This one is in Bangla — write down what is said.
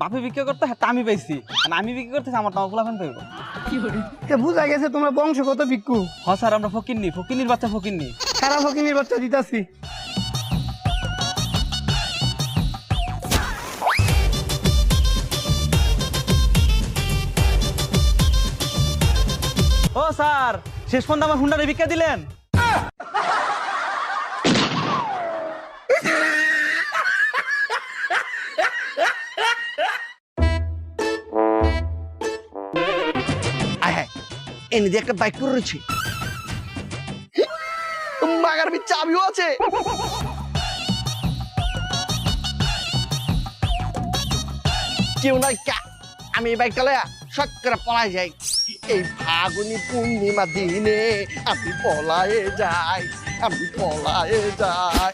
বাপে বিক্রি করতে হ্যাঁ আমি পাইছি আর আমি বিক্রি করতেছি আমার তো ফুলাফান পাইব বুঝা গেছে তোমরা বংশগত ভিক্ষু। হ স্যার আমরা ফকিন্নির বাচ্চা ফকিন্নি। খারাপ ফকিনির বাচ্চা দিতাছি। ও স্যার শেষ পর্যন্ত আমার হুন্ডারে বিক্রি দিলেন। এনে দিয়ে একটা বাইক করে রয়েছে, মাগার ভিতরে চাবিও আছে। কেউ নাই, আমি এই বাইকটা লয়া শখ করে পলাই যাই। এই ফাগুনি পূর্ণিমা দিনে আমি পলায়ে যাই, আমি পলায়ে যাই।